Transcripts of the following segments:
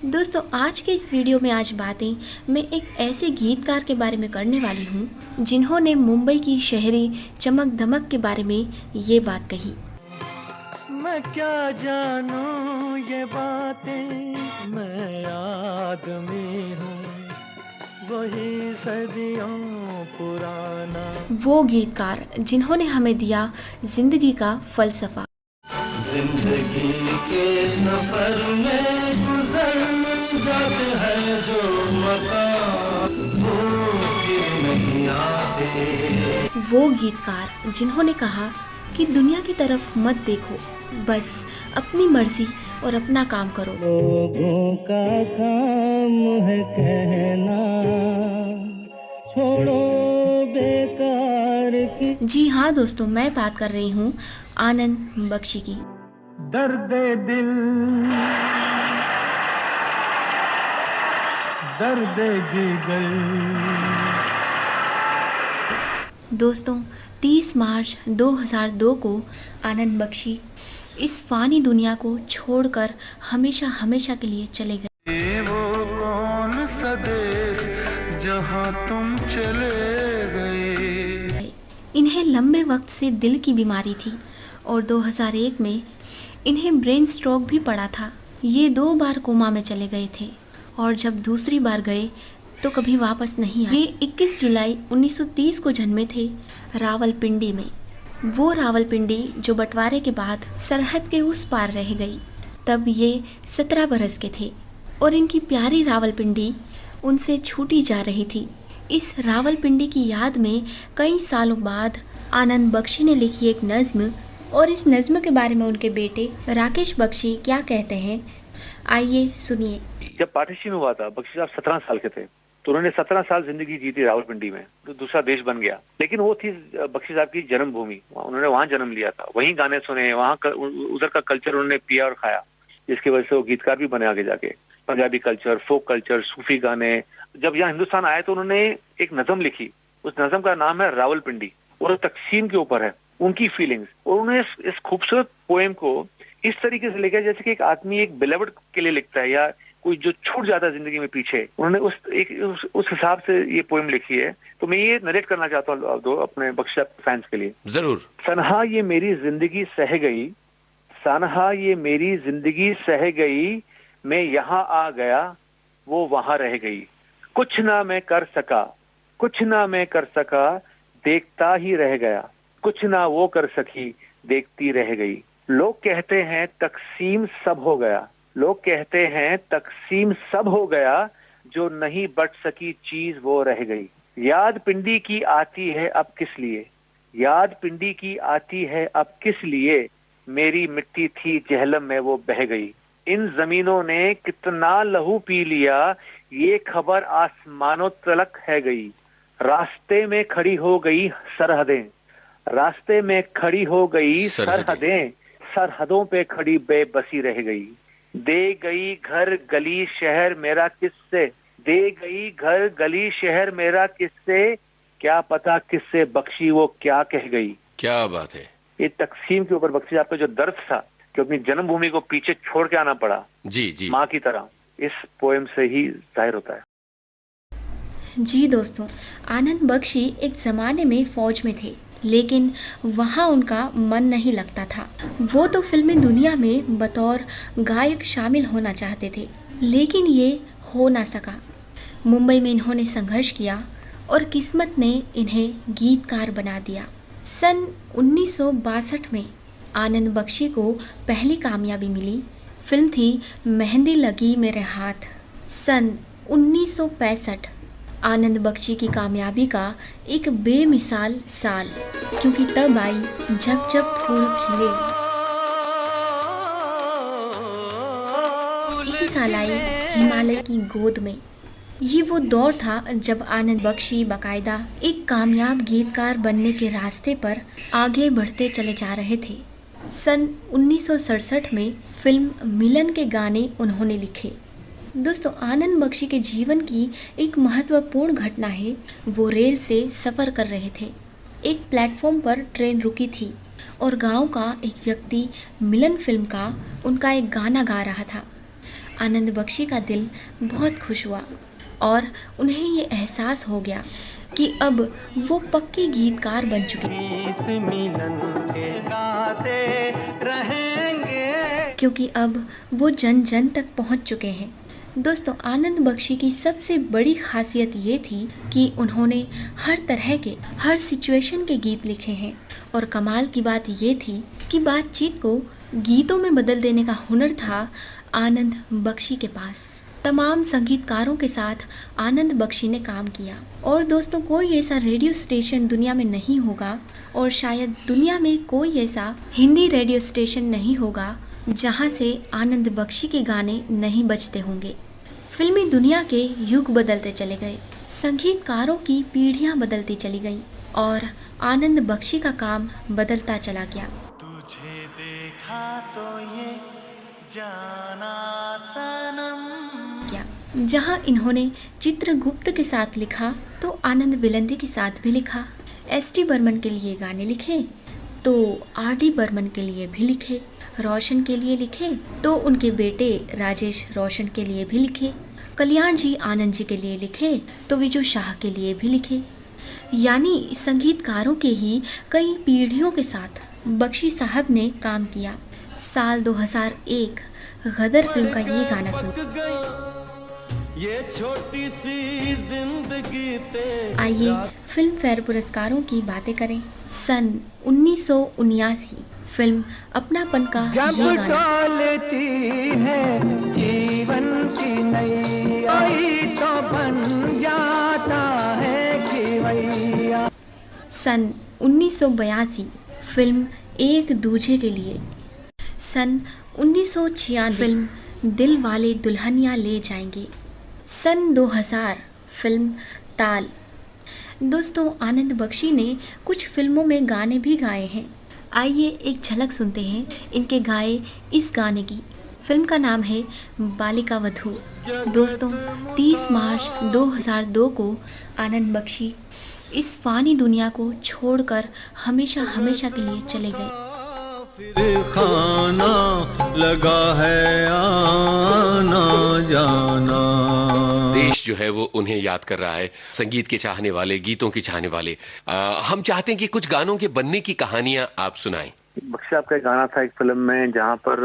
दोस्तों आज के इस वीडियो में आज बातें मैं एक ऐसे गीतकार के बारे में करने वाली हूँ जिन्होंने मुंबई की शहरी चमक दमक के बारे में ये बात कही। मैं क्या जानूं ये बातें, मैं आदमी हूँ वही सदियों पुराना। वो गीतकार जिन्होंने हमें दिया जिंदगी का फलसफा। जिंदगी के सफर में गुजर जाते हैं जो मकाम, वो फिर नहीं आते। वो गीतकार जिन्होंने कहा कि दुनिया की तरफ मत देखो, बस अपनी मर्जी और अपना काम करो। लोगों का काम है कहना, छोड़ो बेकार की। जी हाँ दोस्तों, मैं बात कर रही हूँ आनंद बख्शी की। दर्द दिल, दर्द जिगर। दोस्तों 30 मार्च 2002 को आनंद बख्शी इस फानी दुनिया को छोड़कर हमेशा हमेशा के लिए चले गए। ये वो कौन सा देश जहाँ तुम चले गए। इन्हें लंबे वक्त से दिल की बीमारी थी और 2001 में इन्हें ब्रेन स्ट्रोक भी पड़ा था। ये 2 बार कोमा में चले गए थे और जब दूसरी बार गए तो कभी वापस नहीं आए। ये 21 जुलाई 1930 को जन्मे थे रावलपिंडी में। वो रावलपिंडी जो बंटवारे के बाद सरहद के उस पार रह गई। तब ये 17 बरस के थे और इनकी प्यारी रावलपिंडी उनसे छूटी जा रही थी। इस रावलपिंडी की याद में कई सालों बाद आनंद बख्शी ने लिखी एक नज्म, और इस नज्म के बारे में उनके बेटे राकेश बख्शी क्या कहते हैं, आइए सुनिए। जब पार्टीशन हुआ था, बख्शी साहब 17 साल के थे, तो उन्होंने 17 साल जिंदगी जी थी रावलपिंडी में, तो दूसरा देश बन गया। लेकिन वो थी बख्शी साहब की जन्मभूमि, उन्होंने वहाँ जन्म लिया था, वहीं गाने सुने, वहाँ उधर का कल्चर उन्होंने पिया और खाया, जिसकी वजह से वो गीतकार भी बने आगे जाके। पंजाबी कल्चर, फोक कल्चर, सूफी गाने। जब यहाँ हिंदुस्तान आए तो उन्होंने एक नज्म लिखी, उस नज्म का नाम है रावलपिंडी, और तकसीम के ऊपर है, उनकी फीलिंग्स। और उन्होंने इस खूबसूरत पोएम को इस तरीके से लिखा जैसे कि एक आदमी एक बिलवड के लिए लिखता है, या कोई जो छूट जाता है जिंदगी में पीछे। उन्होंने उस हिसाब से ये पोएम लिखी है। तो मैं ये नरेट करना चाहता हूँ दो अपने बख्शी फैंस के लिए। जरूर। सनहा ये मेरी जिंदगी सह गई, सनहा ये मेरी जिंदगी सह गई, मैं यहाँ आ गया वो वहां रह गई। कुछ ना मैं कर सका, कुछ ना मैं कर सका, देखता ही रह गया। कुछ ना वो कर सकी, देखती रह गई। लोग कहते हैं तकसीम सब हो गया, लोग कहते हैं तकसीम सब हो गया, जो नहीं बट सकी चीज वो रह गई। याद पिंडी की आती है अब किस लिए, याद पिंडी की आती है अब किस लिए, मेरी मिट्टी थी जहलम में वो बह गई। इन जमीनों ने कितना लहू पी लिया, ये खबर आसमानों तलक है गई। रास्ते में खड़ी हो गई सरहदें, रास्ते में खड़ी हो गई सरहदें, सरहदों पे खड़ी बेबसी रह गई। दे गई घर गली शहर मेरा किससे, दे गई घर गली शहर मेरा किससे, क्या पता किससे बख्शी वो क्या कह गई। क्या बात है। ये तकसीम के ऊपर बख्शी आपका जो दर्द था कि अपनी जन्मभूमि को पीछे छोड़ के आना पड़ा, जी जी, माँ की तरह, इस पोएम से ही जाहिर होता है। जी दोस्तों, आनंद बख्शी एक ज़माने में फ़ौज में थे, लेकिन वहाँ उनका मन नहीं लगता था। वो तो फिल्मी दुनिया में बतौर गायक शामिल होना चाहते थे, लेकिन ये हो ना सका। मुंबई में इन्होंने संघर्ष किया और किस्मत ने इन्हें गीतकार बना दिया। सन 1962 में आनंद बख्शी को पहली कामयाबी मिली। फिल्म थी मेहंदी लगी मेरे हाथ। सन 1965 आनंद बख्शी की कामयाबी का एक बेमिसाल साल, क्योंकि तब आई जब जब फूल खिले। इसी साल आई हिमालय की गोद में। ये वो दौर था जब आनंद बख्शी बाकायदा एक कामयाब गीतकार बनने के रास्ते पर आगे बढ़ते चले जा रहे थे। सन 1967 में फिल्म मिलन के गाने उन्होंने लिखे। दोस्तों, आनंद बख्शी के जीवन की एक महत्वपूर्ण घटना है। वो रेल से सफ़र कर रहे थे। एक प्लेटफॉर्म पर ट्रेन रुकी थी और गांव का एक व्यक्ति मिलन फिल्म का उनका एक गाना गा रहा था। आनंद बख्शी का दिल बहुत खुश हुआ और उन्हें ये एहसास हो गया कि अब वो पक्के गीतकार बन चुके क्योंकि अब वो जन जन तक पहुंच चुके हैं। दोस्तों, आनंद बख्शी की सबसे बड़ी खासियत ये थी कि उन्होंने हर तरह के, हर सिचुएशन के गीत लिखे हैं और कमाल की बात ये थी कि बातचीत को गीतों में बदल देने का हुनर था आनंद बख्शी के पास। तमाम संगीतकारों के साथ आनंद बख्शी ने काम किया और दोस्तों, कोई ऐसा रेडियो स्टेशन दुनिया में नहीं होगा और शायद दुनिया में कोई ऐसा हिंदी रेडियो स्टेशन नहीं होगा जहां से आनंद बख्शी के गाने नहीं बजते होंगे। फिल्मी दुनिया के युग बदलते चले गए, संगीतकारों की पीढ़ियां बदलती चली गईं और आनंद बख्शी का काम बदलता चला गया। तुझे देखा तो ये जाना सनम। जहां इन्होंने चित्रगुप्त के साथ लिखा तो आनंद बिलंदी के साथ भी लिखा, एस.टी. बर्मन के लिए गाने लिखे तो आर.डी. बर्मन के लिए भी लिखे, रोशन के लिए लिखे तो उनके बेटे राजेश रोशन के लिए भी लिखे, कल्याण जी आनंद जी के लिए लिखे तो विजू शाह के लिए भी लिखे। यानी संगीतकारों के ही कई पीढ़ियों के साथ बख्शी साहब ने काम किया। साल 2001 गदर फिल्म का ये गाना सुन। ये छोटी सी जिंदगी आइए फिल्म फेयर पुरस्कारों की बातें करें। सन 1979 फिल्म अपनापन का ये गाना लेती है जीवन की नैया तो बन जाता है खिवैया। सन 1982 फिल्म एक दूजे के लिए। सन 1996 फिल्म दिल वाले दुल्हनिया ले जाएंगे। सन 2000 फिल्म ताल। दोस्तों, आनंद बख्शी ने कुछ फिल्मों में गाने भी गाए हैं। आइए एक झलक सुनते हैं इनके गाए इस गाने की। फिल्म का नाम है बालिका वधू। दोस्तों, 30 मार्च 2002 को आनंद बख्शी इस फानी दुनिया को छोड़कर हमेशा हमेशा के लिए चले गए। फिर खाना लगा है आना जाना। देश जो है वो उन्हें याद कर रहा है, संगीत के चाहने वाले, गीतों के चाहने वाले। हम चाहते हैं कि कुछ गानों के बनने की कहानियां आप सुनाएं। बख्शी आपका एक गाना था एक फिल्म में जहाँ पर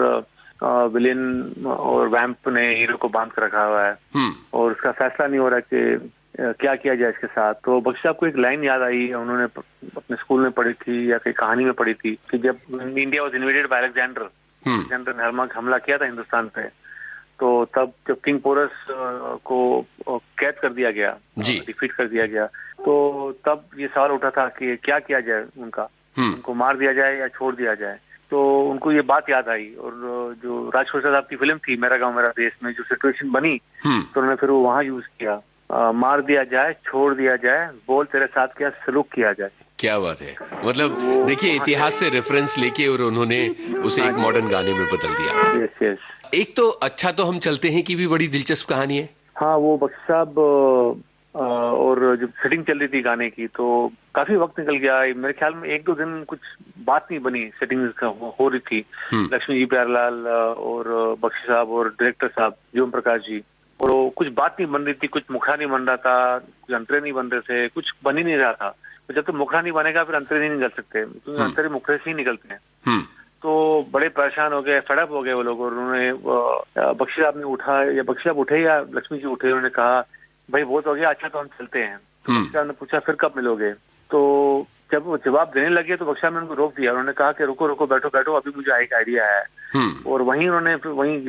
विलेन और वैम्प ने हीरो को बांध कर रखा हुआ है और उसका फैसला नहीं हो रहा कि क्या किया जाए इसके साथ। तो बख्शी आपको एक लाइन याद आई, उन्होंने अपने स्कूल में पढ़ी थी या कहीं कहानी में पढ़ी थी कि जब India was invaded by Alexander ने हमला किया था हिंदुस्तान पे, तो तब जब किंग पोरस को कैद कर दिया गया, डिफीट कर दिया गया, तो तब ये सवाल उठा था कि क्या किया जाए उनको मार दिया जाए या छोड़ दिया जाए। तो उनको ये बात याद आई और जो राजकोषा साहब की फिल्म थी मेरा गांव मेरा देश में जो सिचुएशन बनी, तो उन्होंने फिर वो वहाँ यूज किया, मार दिया जाए, छोड़ दिया जाए, बोल तेरे साथ क्या सलूक किया जाए। क्या बात है। मतलब देखिए, इतिहास से रेफरेंस लेके और उन्होंने उसे एक मॉडर्न गाने में बदल दिया। Yes yes. एक तो अच्छा तो हम चलते हैं कि भी बड़ी दिलचस्प कहानी है। हाँ, वो बख्शी साहब और जब सेटिंग चल रही थी गाने की तो काफी वक्त निकल गया। मेरे ख्याल में 1-2 दिन कुछ बात नहीं बनी, सेटिंग हो रही थी। लक्ष्मी जी प्यारेलाल और बख्शी साहब और डायरेक्टर साहब ओम प्रकाश जी, और कुछ बात नहीं बन रही थी, कुछ मुखड़ा नहीं बन रहा था, कुछ अंतरे नहीं बन रहे थे, कुछ बन ही नहीं रहा था। तो जब तक मुखड़ा नहीं बनेगा फिर अंतरे नहीं निकल सकते, क्योंकि अंतरे मुखड़े से ही निकलते हैं। तो बड़े परेशान हो गए, फेडअप हो गए वो लोग, और उन्होंने बख्शी साहब ने उठा या बख्शी साहब उठे या लक्ष्मी जी उठे, उन्होंने कहा भाई बहुत हो गया, अच्छा तो हम चलते हैं। तो बख्शी साहब ने पूछा फिर कब मिलोगे। तो जब वो जवाब देने लगे तो बख्शी साहब ने उनको रोक दिया। उन्होंने कहा कि रुको रुको, बैठो बैठो, अभी मुझे एक आइडिया है। और वहीं उन्होंने वहीं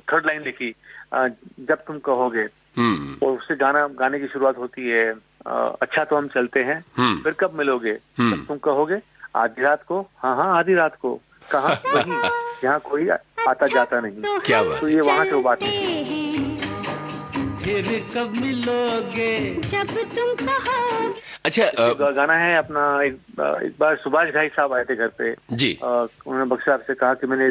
थर्ड लाइन लिखी, जब तुम कहोगे, और उससे गाने की शुरुआत होती है, अच्छा तो हम चलते हैं, फिर कब मिलोगे, जब तुम कहोगे, आधी रात को, हाँ आधी रात को, कहाँ वहीं जहाँ कोई आता जाता नहीं। क्या बात। तो ये वहाँ से वो बात नहीं। फिर कब मिलोगे जब तुम कहो। अच्छा, गाना है अपना, एक बार सुभाष घाई साहब आए थे घर पे जी। उन्होंने बख्शी साहब से कहा कि मैंने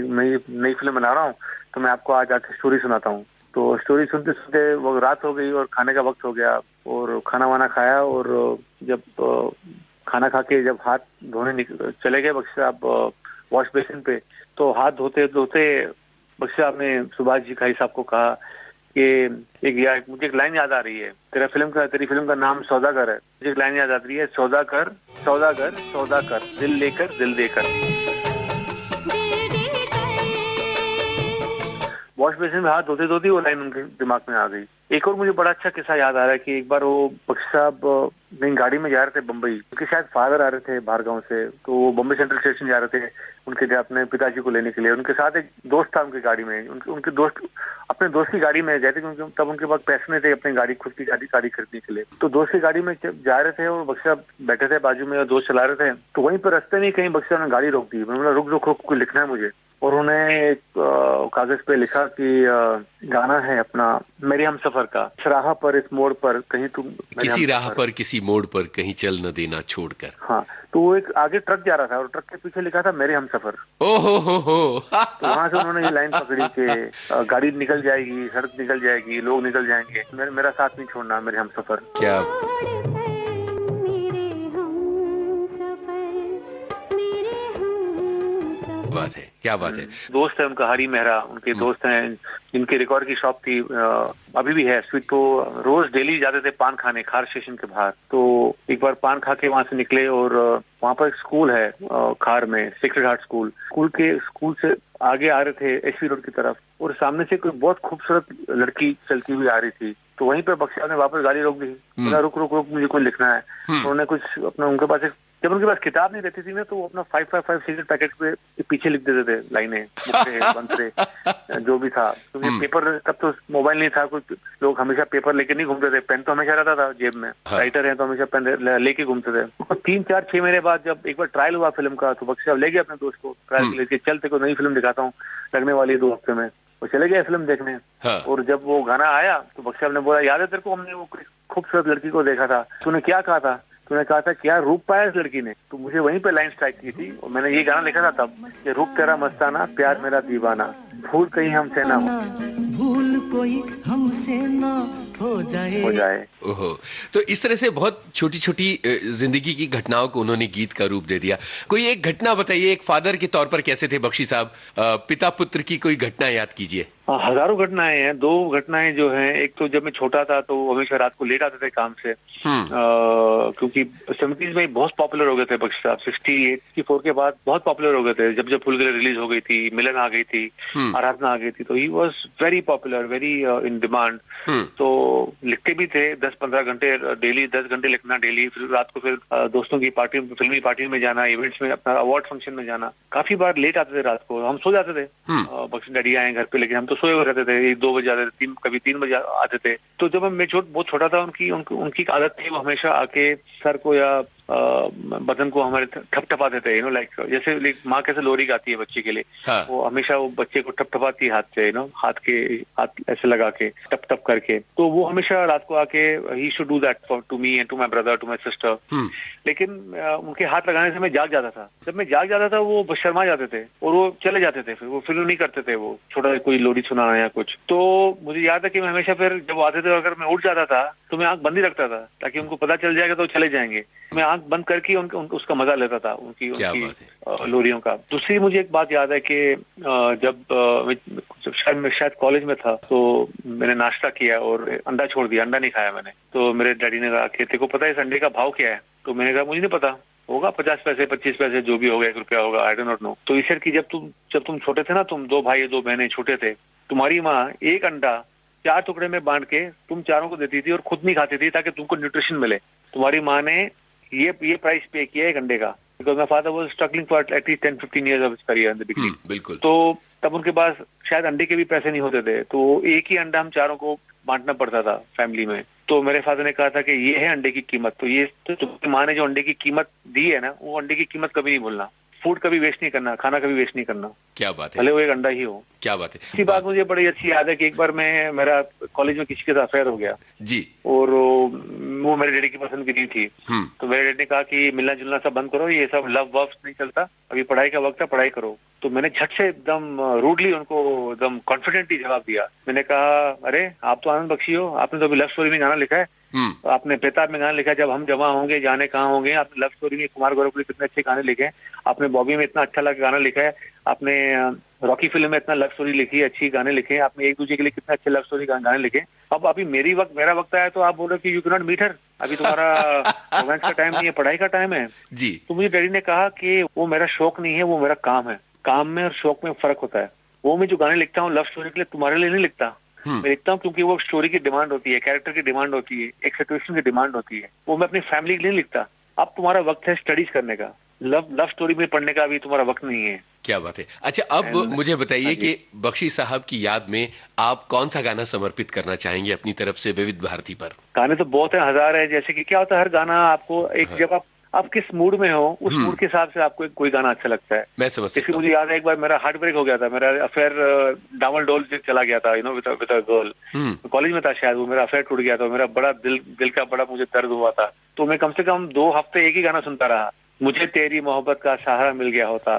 नई फिल्म बना रहा हूँ, तो मैं आपको आज आके स्टोरी सुनाता हूँ। तो स्टोरी सुनते सुनते वो रात हो गई और खाने का वक्त हो गया, और खाना वाना खाया, और जब खाना खा के जब हाथ धोने चले गए बख्शी साहब वॉश बेसिन पे, तो हाथ धोते धोते बख्शी साहब ने सुभाष जी खाई साहब को कहा कि मुझे एक लाइन याद आ रही है, तेरी फिल्म का नाम सौदागर है, मुझे एक लाइन याद आ रही है, सौदा कर सौदागर सौदा कर, दिल लेकर दिल देकर। वॉश बेसिन में हाथ धोते धोते वो लाइन उनके दिमाग में आ गई। एक और मुझे बड़ा अच्छा किस्सा याद आ रहा है कि एक बार वो बख्शी साहब नई गाड़ी में जा रहे थे बम्बई, क्योंकि शायद फादर आ रहे थे बाहर गाँव से, तो वो बम्बई सेंट्रल स्टेशन जा रहे थे उनके अपने पिताजी को लेने के लिए। उनके साथ एक दोस्त था उनकी गाड़ी में, उनके दोस्त अपने दोस्त की गाड़ी में गए थे, क्योंकि तब उनके पास पैसे नहीं थे अपनी गाड़ी, खुद की गाड़ी खरीदने के लिए। तो दोस्त की गाड़ी में जा रहे थे और बख्शी साहब बैठे थे बाजू में और दोस्त चला रहे थे। तो वहीं पर रास्ते में कहीं बख्शी साहब ने गाड़ी रोक दी। मैंने बोला रुक रुक रुक, कुछ लिखना है मुझे। और उन्होंने एक कागज पे लिखा कि गाना है अपना मेरे हम सफर का, इस राह पर इस मोड़ पर कहीं तुम, किसी राह पर किसी मोड़ पर कहीं चल न देना छोड़कर। हाँ, तो वो एक आगे ट्रक जा रहा था और ट्रक के पीछे लिखा था मेरे हम सफर। ओहो हो। तो वहां से उन्होंने ये लाइन पकड़ी कि गाड़ी निकल जाएगी, सड़क निकल जाएगी, लोग निकल जाएंगे, मेरा साथ नहीं छोड़ना मेरे हम सफर। क्या बात है, क्या बात है। दोस्त है उनका हरी मेहरा, उनके दोस्त हैं जिनकी रिकॉर्ड की शॉप थी, अभी भी है स्वीट। तो रोज डेली जाते थे पान खाने खार स्टेशन के बाहर। तो एक बार पान खा के वहां से निकले और वहां पर एक स्कूल है खार में, सेक्रेड हार्ट स्कूल से आगे आ रहे थे एसवी रोड की तरफ, और सामने से कोई बहुत खूबसूरत लड़की चलती हुई आ रही थी। तो वहीं पर बख्शी साहब ने वापस गाड़ी रोक दी। बोला रुक रुक रुक, मुझे कुछ लिखना है। उन्होंने कुछ अपना, उनके पास जब उनके पास किताब नहीं रहती थी ना, तो वो अपना 555 सिगरेट पैकेट पे पीछे लिख देते थे लाइनें, मुक्ते बंतरे जो भी था। क्योंकि पेपर, तब तो मोबाइल नहीं था, कुछ लोग हमेशा पेपर लेके नहीं घूमते थे, पेन तो हमेशा रहता था जेब में। राइटर है तो हमेशा पेन लेके घूमते थे। 3-4-6 महीने बाद जब एक बार ट्रायल हुआ फिल्म का, तो बख्शी साहब ले गए अपने दोस्त को ट्रायल के लिए, चल तेरे को नई फिल्म दिखाता हूँ, लगने वाली है 2 हफ्ते में। वो चले गए फिल्म देखने। और जब वो गाना आया तो बख्शी साहब ने बोला, याद है तेरे को, हमने वो खूबसूरत लड़की को देखा था, तूने क्या कहा था? तूने कहा था क्या रूप पाया इस लड़की ने। तो मुझे वहीं पे लाइन स्ट्राइक की थी और मैंने ये गाना लिखा था तब, कि रूप तेरा मस्ताना, प्यार मेरा दीवाना, भूल कहीं हमसे ना हो, भूल कोई हमसे ना हो जाए। ओहो, तो इस तरह से बहुत छोटी छोटी जिंदगी की घटनाओं को उन्होंने गीत का रूप दे दिया। कोई एक घटना बताइए, एक फादर के तौर पर कैसे थे बख्शी साहब, पिता पुत्र की कोई घटना याद कीजिए। हजारों घटनाएं हैं। 2 घटनाएं जो हैं, एक तो जब मैं छोटा था तो हमेशा रात को लेट आते थे काम से, क्योंकि 70s में बहुत पॉपुलर हो गए थे बख्शी साहब। 68-64 के बाद बहुत पॉपुलर हो गए थे, जब जब फूल गिले रिलीज हो गई थी, मिलन आ गई थी, आराधना आ गई थी, तो he was very popular, very in demand. तो लिखते भी थे 10-15 घंटे डेली, 10 घंटे लिखना डेली। फिर रात को फिर दोस्तों की पार्टी, फिल्मी पार्टी में जाना, इवेंट्स में, अपना अवार्ड फंक्शन में जाना। काफी बार लेट आते थे रात को, हम सो जाते थे, बख्शी डैडी आए घर पे, लेकिन हम तो सोए हुए रहते थे। 1-2 बजे आते थे, कभी 3 बजे आते थे। तो जब मैं बहुत छोटा था, उनकी आदत थी, वो हमेशा आके सर को या बदन को हमारे ठपठपाते थे, लाइक जैसे माँ कैसे लोरी गाती है बच्चे के लिए, वो हमेशा वो बच्चे को ठपठपाती हाथ से, हाथ ऐसे लगा के टप टप करके। तो वो हमेशा रात को आके he should do that for to me and to my brother, to my sister. लेकिन उनके हाथ लगाने से मैं जाग जाता था। जब मैं जाग जाता था वो शर्मा जाते थे और वो चले जाते थे, फिर वो फिल्म नहीं करते थे, वो छोटा कोई लोरी सुनाना या कुछ। तो मुझे याद है कि मैं हमेशा फिर जब आते थे, अगर मैं उठ जाता था तो मैं आंख बंद ही रखता था, ताकि उनको पता चल जाएगा तो चले जाएंगे। मैं आंख बंद करके उसका मजा लेता था, उनकी लोरियों का। दूसरी मुझे एक बात याद है कि जब शायद कॉलेज में था, तो मैंने नाश्ता किया और अंडा छोड़ दिया, अंडा नहीं खाया मैंने। तो मेरे डैडी ने कहा कि तेरे को पता है इस अंडे का भाव क्या है? तो मैंने कहा मुझे नहीं पता, होगा 50 पैसे 25 पैसे, जो भी होगा, 1 रुपया होगा, आई डो नॉट नो। तो ईश्वर की, जब तुम छोटे थे ना, तुम 2 भाई 2 बहनें छोटे थे, तुम्हारी माँ एक अंडा 4 टुकड़े में बांट के तुम चारों को देती थी और खुद नहीं खाती थी, ताकि तुमको न्यूट्रिशन मिले। तुम्हारी माँ ने ये प्राइस पे किया एक अंडे का, because my father was struggling for at least 10-15 years of his career in the beginning. बिल्कुल। तो तब उनके पास शायद अंडे के भी पैसे नहीं होते थे, तो एक ही अंडा हम चारों को बांटना पड़ता था फैमिली में। तो मेरे फादर ने कहा था कि ये है अंडे की कीमत। तो ये तो तुम्हारी माँ ने जो अंडे की कीमत दी है ना, वो अंडे की कीमत कभी नहीं भूलना। फूड कभी वेस्ट नहीं करना, खाना कभी वेस्ट नहीं करना। क्या बात है, भले वो एक अंडा ही हो। क्या बात है। इसी बात मुझे बड़ी अच्छी याद है कि एक बार मेरा कॉलेज में किसी के साथ अफेयर हो गया जी, और वो मेरे डैडी की पसंद की नहीं थी। तो मेरे डैडी ने कहा कि मिलना जुलना सब बंद करो, ये सब लव वव नहीं चलता, अभी पढ़ाई का वक्त है, पढ़ाई करो। तो मैंने झट से एकदम रूडली उनको एकदम कॉन्फिडेंटली जवाब दिया। मैंने कहा, अरे आप तो आनंद बख्शी हो, आपने तो अभी लव स्टोरी में गाना लिखा है, आपने बेताब में गाना लिखा है, जब हम जमा होंगे जाने कहाँ होंगे। आपने लव स्टोरी में कुमार गौरव के कितने अच्छे गाने लिखे हैं, आपने बॉबी में इतना अच्छा लगा गाना लिखा है, आपने रॉकी फिल्म में इतना लव स्टोरी लिखी है, अच्छी गाने लिखे, आपने एक दूसरे के लिए कितने अच्छे लव स्टोरी गाने लिखे। अब अभी मेरा वक्त आया तो आप बोल रहे हो कि you can not meet her, अभी तुम्हारा रोमांस का टाइम नहीं है, पढ़ाई का टाइम है जी। तो मुझे डैडी ने कहा कि वो मेरा शौक नहीं है, वो मेरा काम है। काम में और शौक में फर्क होता है। वो मैं जो गाने लिखता हूँ लव स्टोरी के लिए तुम्हारे लिए नहीं लिखता, मैं लिखता हूँ क्योंकि वो स्टोरी की डिमांड होती है, कैरेक्टर की डिमांड होती है, एक सिचुएशन की डिमांड होती है। वो मैं अपनी फैमिली के लिए नहीं लिखता। अब तुम्हारा वक्त है स्टडीज करने का, लव स्टोरी में पढ़ने का अभी तुम्हारा वक्त नहीं है। क्या बात है। अच्छा, अब मुझे बताइए कि बख्शी साहब की याद में आप कौन सा गाना समर्पित करना चाहेंगे अपनी तरफ से विविध भारती पर? गाने तो बहुत है, हजार है। जैसे कि क्या होता है, हर गाना आपको एक जब आप किस मूड में हो उस मूड के हिसाब से आपको कोई गाना अच्छा लगता है। मैं समझ सकता हूं। मुझे याद है एक बार मेरा हार्ट ब्रेक हो गया था, मेरा अफेयर डावल डोल चला गया था, विद अ गर्ल। कॉलेज में था शायद, वो मेरा अफेयर टूट गया था, मेरा बड़ा दिल का बड़ा मुझे दर्द हुआ था। तो मैं कम से कम 2 हफ्ते एक ही गाना सुनता रहा। मुझे तेरी मोहब्बत का सहारा मिल गया होता,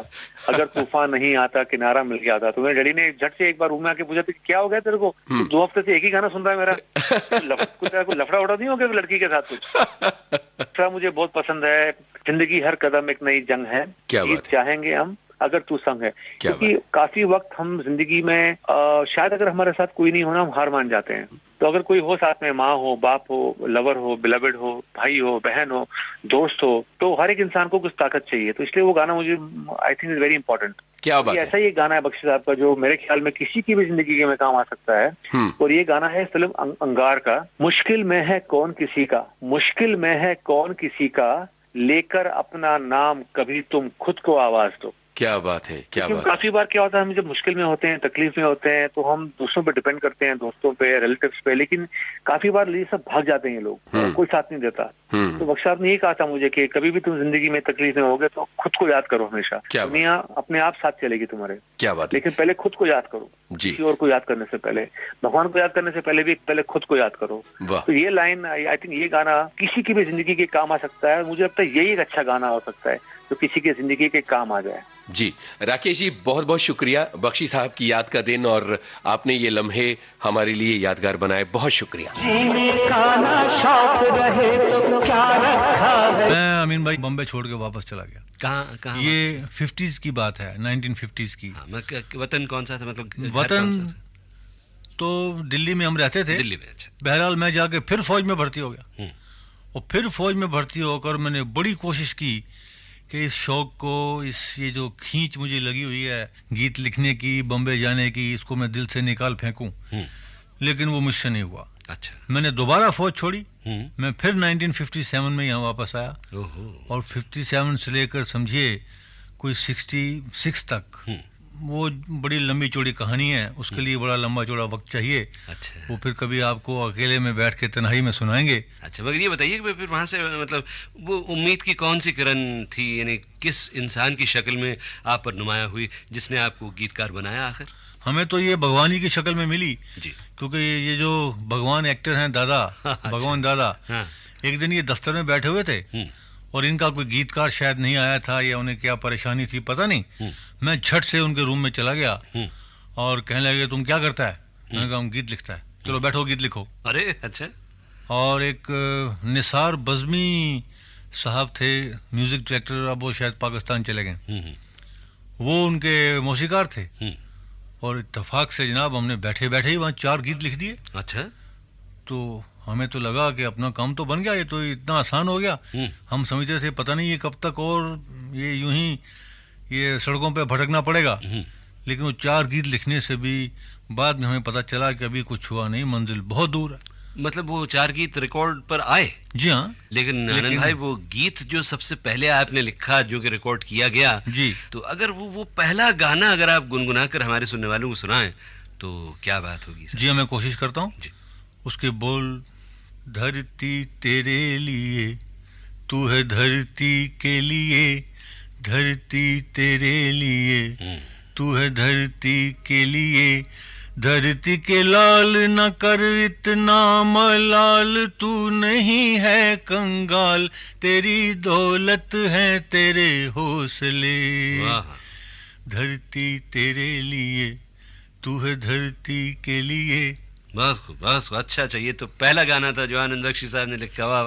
अगर तूफान नहीं आता किनारा मिल गया था। तो मेरे डैडी ने झट से एक बार रूम में आके पूछा था क्या हो गया तेरे को, तू 2 हफ्ते से एक ही गाना सुन रहा है मेरा, कुछ लफड़ा उड़ा नहीं हो गया लड़की के साथ कुछ? मुझे बहुत पसंद है, जिंदगी हर कदम एक नई जंग है, जीत चाहेंगे हम अगर तू संग है। क्योंकि काफी वक्त हम जिंदगी में शायद अगर हमारे साथ कोई नहीं होना हम हार मान जाते हैं। तो अगर कोई हो साथ में, माँ हो, बाप हो, लवर हो, बिलवेड हो, भाई हो, बहन हो, दोस्त हो, तो हर एक इंसान को कुछ ताकत चाहिए। तो इसलिए वो गाना मुझे I think is very important. क्या बात है। ऐसा ही गाना है बख्शी साहब का जो मेरे ख्याल में किसी की भी जिंदगी में काम आ सकता है। और ये गाना है फिल्म अंगार का। मुश्किल में है कौन किसी का, मुश्किल में है कौन किसी का, लेकर अपना नाम कभी तुम खुद को आवाज दो। क्या बात है, क्या बात। काफी बार क्या होता है, हम जब मुश्किल में होते हैं, तकलीफ में होते हैं, तो हम दूसरों पे डिपेंड करते हैं, दोस्तों पे, रिलेटिव्स पे, लेकिन काफी बार ये सब भाग जाते हैं लोग, कोई साथ नहीं देता। तो बख्शी साहब ने यही कहा था मुझे कि कभी भी तुम जिंदगी में तकलीफ में होगे तो खुद को याद करो हमेशा, दुनिया अपने आप साथ चलेगी तुम्हारे। क्या बात है। लेकिन पहले खुद को याद करो, किसी और को याद करने से पहले, भगवान को याद करने से पहले भी पहले खुद को याद करो। तो ये लाइन आई थिंक ये गाना किसी की भी जिंदगी के काम आ सकता है। मुझे लगता है यही एक अच्छा गाना हो सकता है जो किसी की जिंदगी के काम आ जाए। जी राकेश जी, बहुत बहुत शुक्रिया। बख्शी साहब की याद का दिन और आपने ये लम्हे हमारे लिए यादगार बनाए, बहुत शुक्रिया। मैं अमीन भाई बॉम्बे छोड़ के वापस चला गया। कहाँ? ये 50s की बात है, 1950s की। वतन कौन सा था, मतलब वतन तो दिल्ली में हम रहते थे। दिल्ली में। अच्छा। बहरहाल मैं जाके फिर फौज में भर्ती हो गया और फिर फौज में भर्ती होकर मैंने बड़ी कोशिश की कि इस शौक को, ये जो खींच मुझे लगी हुई है गीत लिखने की, बॉम्बे जाने की, इसको मैं दिल से निकाल फेंकूं, लेकिन वो मुझसे नहीं हुआ। अच्छा। मैंने दोबारा फौज छोड़ी, मैं फिर 1957 में यहाँ वापस आया और 57 से लेकर समझिए कोई 66 तक, वो बड़ी लंबी चौड़ी कहानी है, उसके लिए बड़ा लंबा चौड़ा वक्त चाहिए। अच्छा। वो फिर कभी आपको अकेले में बैठ के तन्हाई में सुनाएंगे। अच्छा, मगर ये बताइए कि फिर वहाँ से मतलब वो उम्मीद की कौन सी किरण थी, यानी किस इंसान की शक्ल में आप पर नुमाया हुई जिसने आपको गीतकार बनाया आखिर? हमें तो ये भगवान ही की शक्ल में मिली जी, क्योंकि ये जो भगवान एक्टर हैं दादा, भगवान दादा, एक दिन ये दफ्तर में बैठे हुए थे और इनका कोई गीतकार शायद नहीं आया था या उन्हें क्या परेशानी थी पता नहीं। मैं झट से उनके रूम में चला गया और कहने लगे तुम क्या करता है? मैंने कहा हम गीत लिखता है। चलो बैठो गीत लिखो। अरे अच्छा। और एक निसार बज़मी साहब थे म्यूजिक डायरेक्टर, अब वो शायद पाकिस्तान चले गए, वो उनके मौसीकार थे और इत्तेफाक से जनाब हमने बैठे बैठे ही वहाँ 4 गीत लिख दिए। अच्छा। तो हमें तो लगा कि अपना काम तो बन गया, ये तो इतना आसान हो गया। हम समझते थे पता नहीं ये कब तक और ये यूं ही ये सड़कों पे भटकना पड़ेगा, लेकिन वो 4 गीत लिखने से भी बाद में हमें पता चला कि अभी कुछ हुआ नहीं, मंजिल बहुत दूर है। मतलब वो 4 गीत रिकॉर्ड पर आए? जी हाँ। लेकिन आनंद भाई वो गीत जो सबसे पहले आपने लिखा जो कि रिकॉर्ड किया गया, जी, तो अगर वो पहला गाना अगर आप गुनगुना कर हमारे सुनने वालों को सुनाएं तो क्या बात होगी? जी हाँ, मैं कोशिश करता हूँ। उसके बोल, धरती तेरे लिए, तू है धरती के लिए, धरती तेरे लिए, तू है धरती के लिए, धरती के लाल न कर इतना मलाल, तू नहीं है कंगाल, तेरी दौलत है तेरे हौसले, धरती तेरे लिए, तू है धरती के लिए। बस अच्छा चाहिए। तो पहला गाना था जो आनंद बख्शी साहब ने लिखा। वाह।